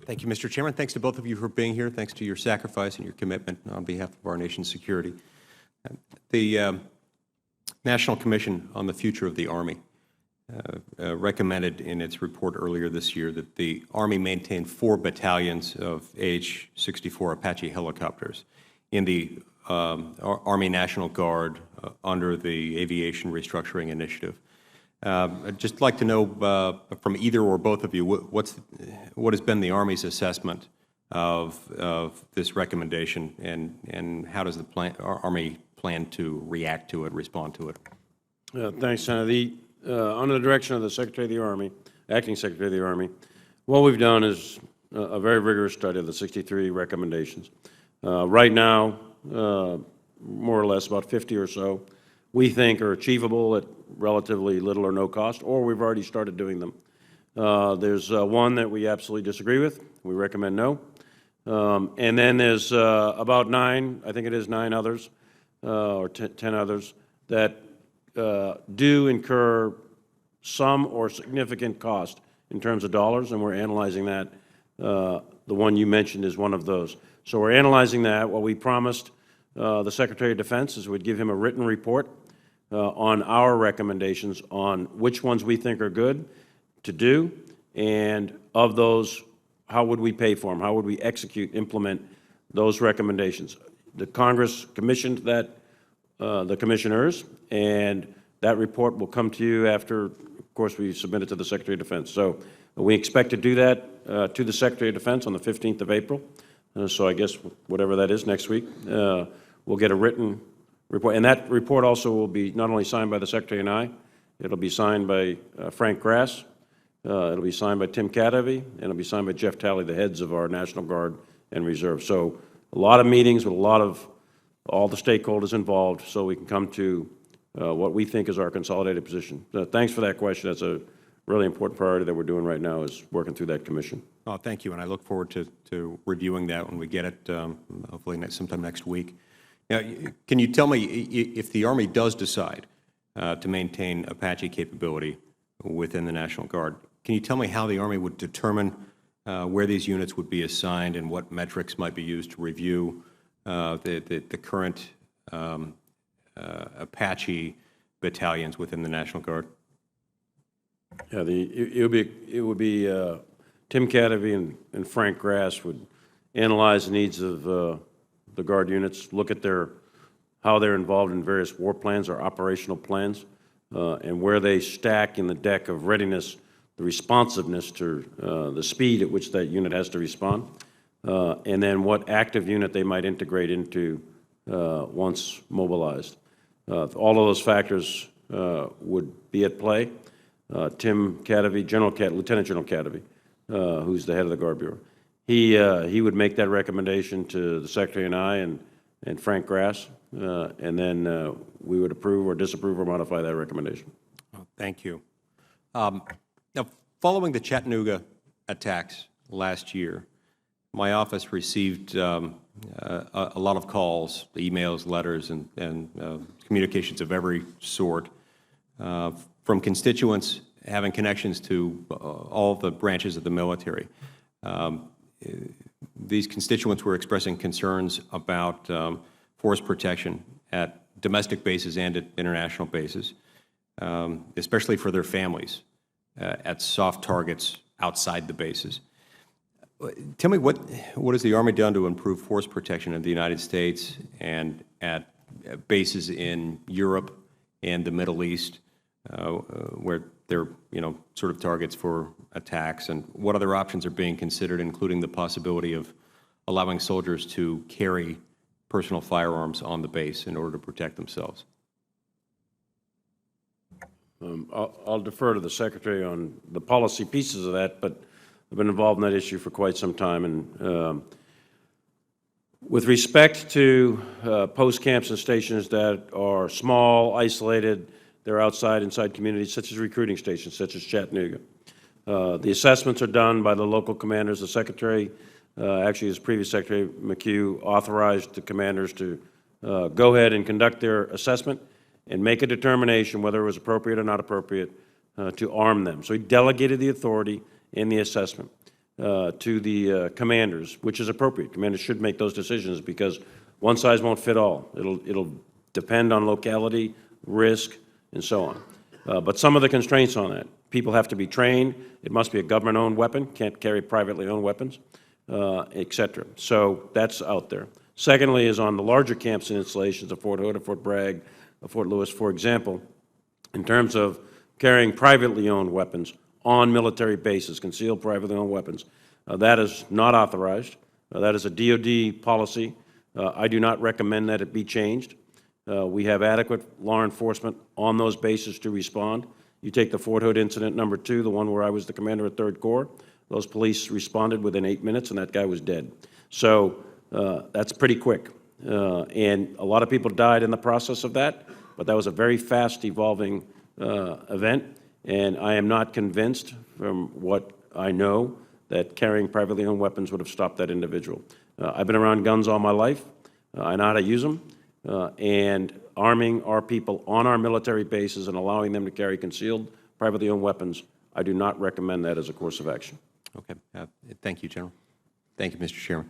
Thank you, Mr. Chairman. Thanks to both of you for being here. Thanks to your sacrifice and your commitment on behalf of our nation's security. The National Commission on the Future of the Army recommended in its report earlier this year that the Army maintain 4 battalions of AH-64 Apache helicopters in the Army National Guard under the Aviation Restructuring Initiative. I'd just like to know from either or both of you what has been the Army's assessment of this recommendation, and how does the Army plan to react to it, respond to it? Thanks, Senator. Under the direction of the Secretary of the Army, Acting Secretary of the Army, what we've done is a very rigorous study of the 63 recommendations. Right now, more or less about 50 or so we think are achievable at relatively little or no cost, or we've already started doing them. There's one that we absolutely disagree with. We recommend no. And then there's about 9, I think it is 9 others, or 10 others, that do incur some or significant cost in terms of dollars, and we're analyzing that. The one you mentioned is one of those. So we're analyzing that. What we promised the Secretary of Defense is we'd give him a written report on our recommendations on which ones we think are good to do, and of those, how would we pay for them? How would we execute, implement those recommendations? The Congress commissioned that, the commissioners, and that report will come to you after, of course, we submit it to the Secretary of Defense. So we expect to do that to the Secretary of Defense on the 15th of April. So I guess whatever that is next week, we'll get a written report. And that report also will be not only signed by the Secretary and I, it'll be signed by Frank Grass, it'll be signed by Tim Cadavy, and it'll be signed by Jeff Talley, the heads of our National Guard and Reserve. So a lot of meetings with a lot of all the stakeholders involved so we can come to what we think is our consolidated position. Thanks for that question. That's a really important priority that we're doing right now, is working through that commission. Oh, thank you, and I look forward to reviewing that when we get it, hopefully sometime next week. Now, can you tell me if the Army does decide to maintain Apache capability within the National Guard, can you tell me how the Army would determine where these units would be assigned and what metrics might be used to review the current Apache battalions within the National Guard? Yeah, it would be Tim Cadavy and Frank Grass would analyze the needs of the Guard units, look at how they're involved in various war plans or operational plans, and where they stack in the deck of readiness, the responsiveness to the speed at which that unit has to respond, and then what active unit they might integrate into once mobilized. All of those factors would be at play. Tim Cadavy, Lieutenant General Cadavy, who's the head of the Guard Bureau, he would make that recommendation to the Secretary and I and Frank Grass, and then we would approve or disapprove or modify that recommendation. Oh, thank you. Now, following the Chattanooga attacks last year, my office received a lot of calls, emails, letters, and communications of every sort from constituents having connections to all the branches of the military. These constituents were expressing concerns about force protection at domestic bases and at international bases, especially for their families at soft targets outside the bases. Tell me, what has the Army done to improve force protection in the United States and at bases in Europe and the Middle East, where they're, sort of targets for attacks, and what other options are being considered, including the possibility of allowing soldiers to carry personal firearms on the base in order to protect themselves? I'll defer to the Secretary on the policy pieces of that, but I've been involved in that issue for quite some time. And with respect to post camps and stations that are small, isolated, they're inside communities, such as recruiting stations, such as Chattanooga. The assessments are done by the local commanders. The Secretary, actually his previous Secretary, McHugh, authorized the commanders to go ahead and conduct their assessment and make a determination whether it was appropriate or not appropriate to arm them. So he delegated the authority in the assessment. to the commanders, which is appropriate. Commanders should make those decisions because one size won't fit all. It'll depend on locality, risk, and so on. But some of the constraints on that, people have to be trained. It must be a government-owned weapon, can't carry privately owned weapons, et cetera. So that's out there. Secondly is on the larger camps and installations of Fort Hood, of Fort Bragg, of Fort Lewis, for example, in terms of carrying privately owned weapons on military bases, concealed privately owned weapons. That is not authorized. That is a DOD policy. I do not recommend that it be changed. We have adequate law enforcement on those bases to respond. You take the Fort Hood incident number 2, the one where I was the commander of 3rd Corps. Those police responded within 8 minutes, and that guy was dead. So that's pretty quick. And a lot of people died in the process of that, but that was a very fast evolving event. And I am not convinced, from what I know, that carrying privately owned weapons would have stopped that individual. I've been around guns all my life. I know how to use them. And arming our people on our military bases and allowing them to carry concealed privately owned weapons, I do not recommend that as a course of action. Okay. Thank you, General. Thank you, Mr. Chairman.